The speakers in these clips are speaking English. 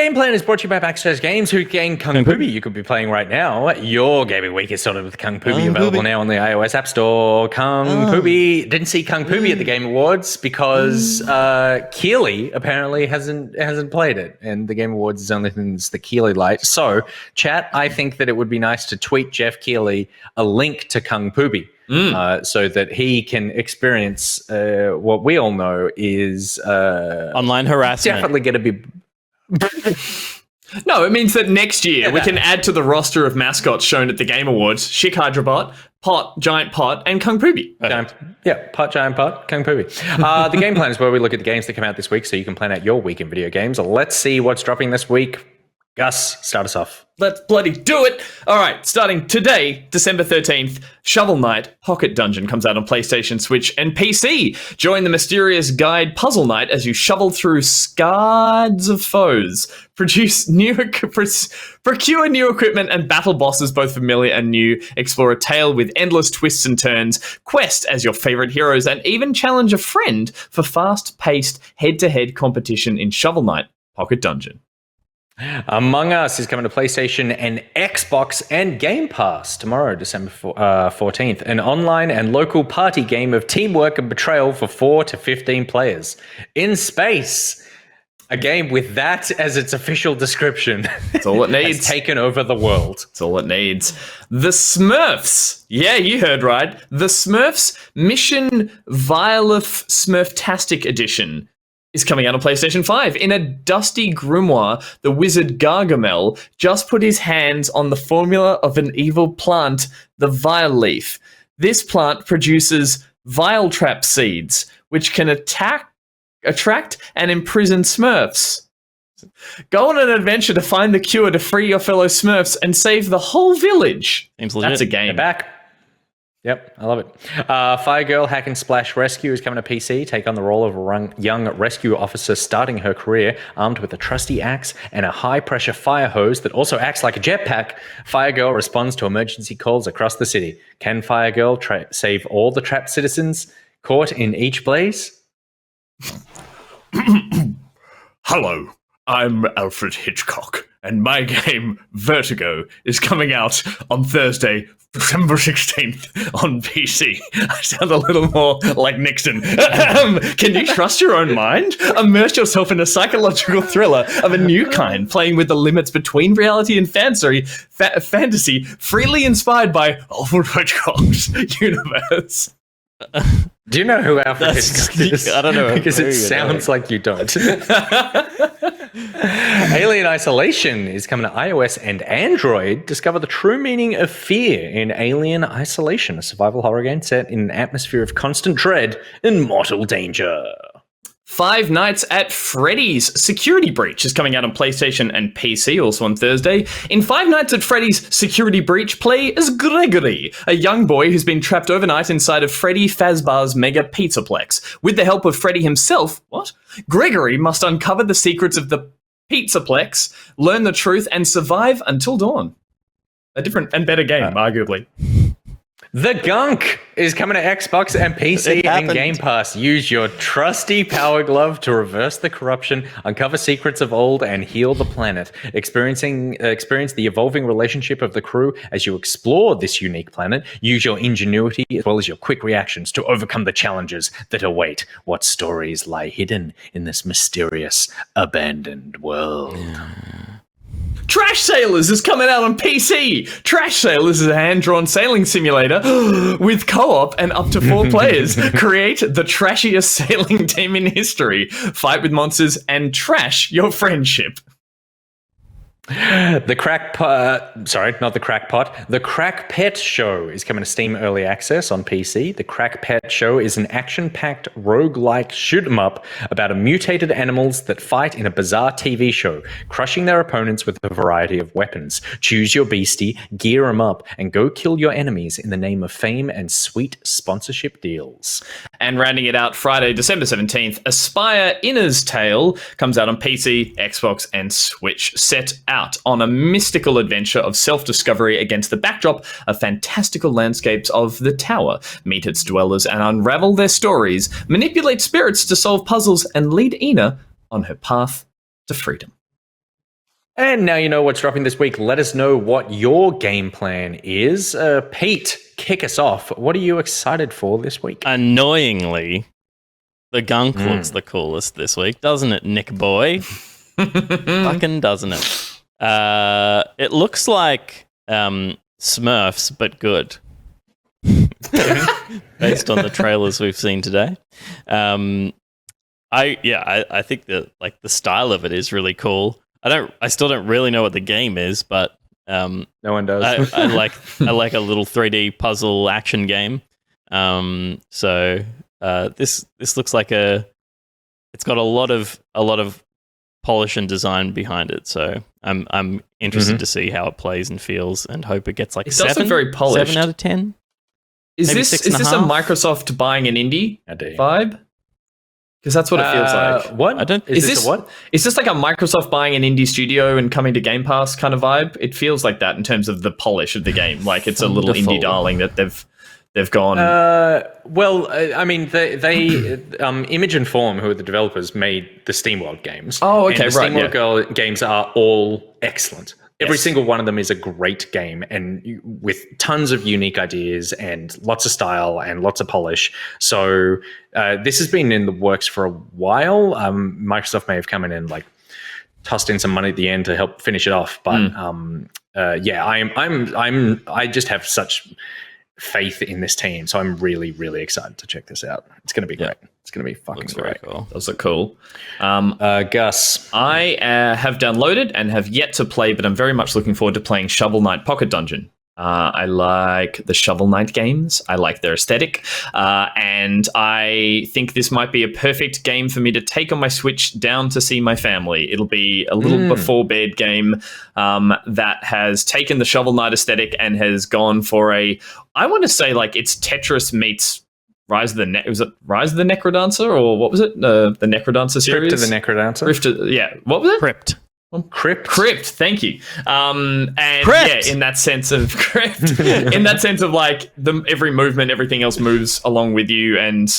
Game Plan is brought to you by Backstairs Games, who gain Kung Pooby you could be playing right now. Your gaming week is started with Kung Pooby, available now on the iOS App Store. Kung Pooby, didn't see Kung Pooby at the Game Awards because Keeley apparently hasn't played it, and the Game Awards is only things the Keeley light. So, chat, I think that it would be nice to tweet Jeff Keeley a link to Kung Pooby. So that he can experience what we all know is online harassment. Definitely going to be. No, it means that next year we can add to the roster of mascots shown at the Game Awards: Chick Hydrobot, Pot, Giant Pot, and Kung Pooby. Pot, Giant Pot, Kung Pooby. The Game Plan is where we look at the games that come out this week so you can plan out your week in video games. Let's see what's dropping this week. Gus, start us off. Let's bloody do it! All right, starting today, December 13th, Shovel Knight Pocket Dungeon comes out on PlayStation, Switch, and PC. Join the mysterious guide Puzzle Knight as you shovel through scards of foes, procure new equipment, and battle bosses both familiar and new. Explore a tale with endless twists and turns, quest as your favorite heroes, and even challenge a friend for fast-paced head-to-head competition in Shovel Knight Pocket Dungeon. Among Us is coming to PlayStation and Xbox and Game Pass tomorrow, December 14th. An online and local party game of teamwork and betrayal for 4 to 15 players. In space, a game with that as its official description. That's all it needs. Has taken over the world. That's all it needs. The Smurfs. Yeah, you heard right. The Smurfs Mission Violeth Smurftastic Edition is coming out on PlayStation 5. In a dusty grimoire, the wizard Gargamel just put his hands on the formula of an evil plant, the Vile Leaf. This plant produces Vile Trap seeds, which can attract and imprison Smurfs. Go on an adventure to find the cure to free your fellow Smurfs and save the whole village. Seems legit. That's a game. They're back. Yep, I love it. Fire Girl Hack and Splash Rescue is coming to PC. Take on the role of a young rescue officer starting her career armed with a trusty axe and a high-pressure fire hose that also acts like a jetpack. Fire Girl responds to emergency calls across the city. Can Fire Girl save all the trapped citizens caught in each blaze? Hello, I'm Alfred Hitchcock, and my game, Vertigo, is coming out on Thursday, December 16th on PC. I sound a little more like Nixon. Can you trust your own mind? Immerse yourself in a psychological thriller of a new kind, playing with the limits between reality and fantasy, freely inspired by Alfred Hitchcock's universe. Do you know who Alfred Hitchcock is? I don't know. Because it sounds like you don't. Alien Isolation is coming to iOS and Android. Discover the true meaning of fear in Alien Isolation, a survival horror game set in an atmosphere of constant dread and mortal danger. Five Nights at Freddy's Security Breach is coming out on PlayStation and PC, also on Thursday. In Five Nights at Freddy's Security Breach, play as Gregory, a young boy who's been trapped overnight inside of Freddy Fazbear's mega pizzaplex. With the help of Freddy himself, Gregory must uncover the secrets of the pizzaplex, learn the truth, and survive until dawn. A different and better game, arguably. The Gunk is coming to Xbox and PC and Game Pass. Use your trusty power glove to reverse the corruption, uncover secrets of old, and heal the planet. Experience the evolving relationship of the crew as you explore this unique planet. Use your ingenuity as well as your quick reactions to overcome the challenges that await. What stories lie hidden in this mysterious, abandoned world? Trash Sailors is coming out on PC. Trash Sailors is a hand-drawn sailing simulator with co-op and up to 4 players. Create the trashiest sailing team in history. Fight with monsters and trash your friendship. The Crack Pet Show is coming to Steam Early Access on PC. The Crack Pet Show is an action-packed roguelike shoot-'em-up about mutated animals that fight in a bizarre TV show, crushing their opponents with a variety of weapons. Choose your beastie, gear 'em up, and go kill your enemies in the name of fame and sweet sponsorship deals. And rounding it out, Friday, December 17th, Aspire Inner's Tale comes out on PC, Xbox, and Switch. Set out on a mystical adventure of self-discovery against the backdrop of fantastical landscapes of the Tower. Meet its dwellers and unravel their stories, manipulate spirits to solve puzzles, and lead Ina on her path to freedom. And now you know what's dropping this week. Let us know what your game plan is. Pete, kick us off. What are you excited for this week? Annoyingly, the Gunk looks the coolest this week, doesn't it, Nick boy? Fucking doesn't it? It looks like Smurfs, but good. Based on the trailers we've seen today. I think that like the style of it is really cool. I still don't really know what the game is, but no one does. I like a little 3D puzzle action game. So this looks like it's got a lot of polish and design behind it. So I'm interested to see how it plays and feels, and hope it gets like it does look very polished. 7 out of 10. Is Maybe this 6.5? a Microsoft buying an indie vibe? Because that's what it feels like. What? Is this a what? Is this like a Microsoft buying an indie studio and coming to Game Pass kind of vibe? It feels like that in terms of the polish of the game. Like it's a little indie darling that they've gone. I mean, they Image and Form, who are the developers, made the SteamWorld games. Oh, okay, and the SteamWorld games are all excellent. Every single one of them is a great game, and with tons of unique ideas and lots of style and lots of polish. So this has been in the works for a while. Microsoft may have come in and like tossed in some money at the end to help finish it off. But I just have such faith in this team, so I'm really, really excited to check this out. It's going to be great. It's going to be fucking great. Cool. Those are cool. Gus, I have downloaded and have yet to play, but I'm very much looking forward to playing Shovel Knight Pocket Dungeon. I like the Shovel Knight games. I like their aesthetic. And I think this might be a perfect game for me to take on my Switch down to see my family. It'll be a little before bed game that has taken the Shovel Knight aesthetic and has gone for I want to say like it's Tetris meets Rise of the Necrodancer, or what was it? The Necrodancer series? Crypt of the Necrodancer. What was it? Crypt. Thank you. And Crypt. yeah, in that sense of crypt, in that sense of like every movement, everything else moves along with you, and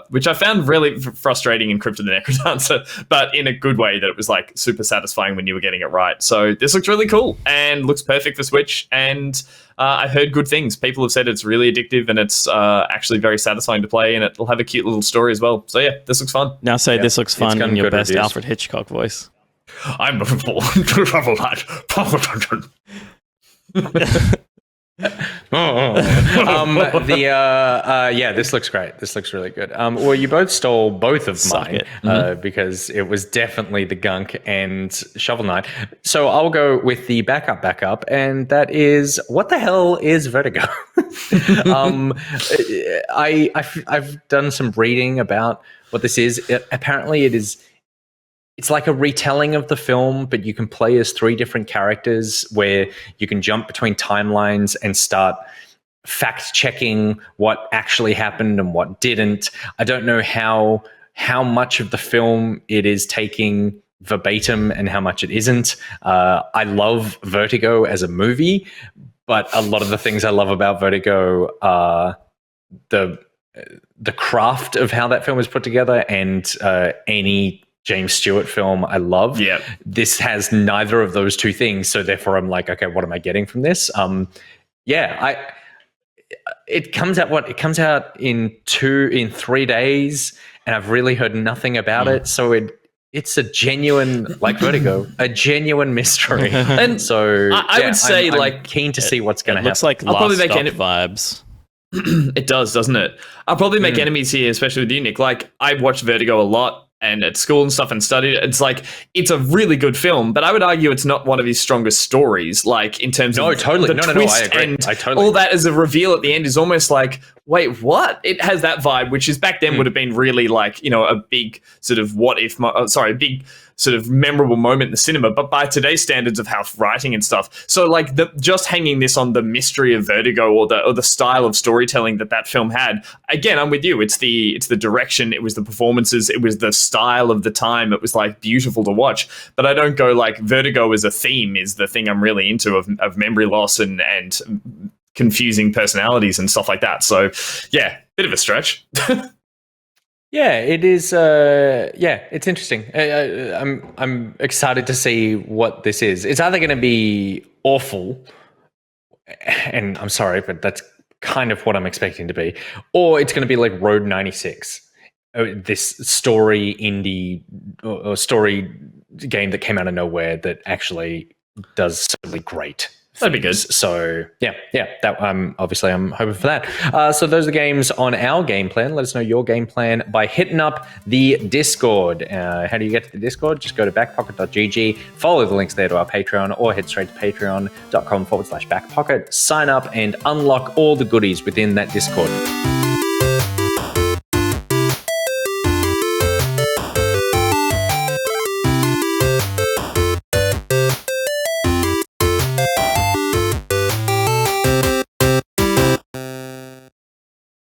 which I found really frustrating in Crypt of the Necrodancer, but in a good way, that it was like super satisfying when you were getting it right. So this looks really cool and looks perfect for Switch, and I've heard good things. People have said it's really addictive and it's actually very satifying to play, and it'll have a cute little story as well. So yeah, this looks fun. Now say this looks fun in your best reviews. Alfred Hitchcock voice. I'm looking forward to Shovel Knight Pocket Dungeon. This looks great. This looks really good. Well, you both stole both of mine because it was definitely the Gunk and Shovel Knight. So I'll go with the backup, and that is, what the hell is Vertigo? I've done some reading about what this is. Apparently, it's like a retelling of the film, but you can play as 3 different characters where you can jump between timelines and start fact-checking what actually happened and what didn't. I don't know how much of the film it is taking verbatim and how much it isn't. I love Vertigo as a movie, but a lot of the things I love about Vertigo are the craft of how that film was put together, and any James Stewart film I love. Yeah. This has neither of those two things, so therefore I'm like, okay, what am I getting from this? It comes out in 3 days, and I've really heard nothing about it. So it's a genuine, like Vertigo, a genuine mystery. And so I would say I'm keen to see what's going to happen. Looks like I'll probably Last make Stop vibes. It does, doesn't it? I'll probably make enemies here, especially with you, Nick. Like, I watched Vertigo a lot and at school and stuff and studied it. It's like, it's a really good film, but I would argue it's not one of his strongest stories, like in terms of totally. the No, twist I agree. and I totally all that as a reveal at the end is almost like, wait, what? It has that vibe, which is back then would have been really like, a big sort of big sort of memorable moment in the cinema, but by today's standards of how writing and stuff. So like just hanging this on the mystery of Vertigo or the style of storytelling that film had. Again, I'm with you. It's the direction, it was the performances, it was the style of the time. It was like beautiful to watch, but I don't go like Vertigo as a theme is the thing I'm really into of memory loss and confusing personalities and stuff like that. So yeah, bit of a stretch. Yeah, it is. It's interesting. I'm excited to see what this is. It's either going to be awful, and I'm sorry, but that's kind of what I'm expecting to be, or it's going to be like Road 96, this story indie or story game that came out of nowhere that actually does something great. That'd be good. So yeah, that obviously I'm hoping for that. So those are the games on our game plan. Let us know your game plan by hitting up the Discord. How do you get to the Discord? Just go to backpocket.gg, follow the links there to our Patreon, or head straight to patreon.com/backpocket, sign up and unlock all the goodies within that Discord.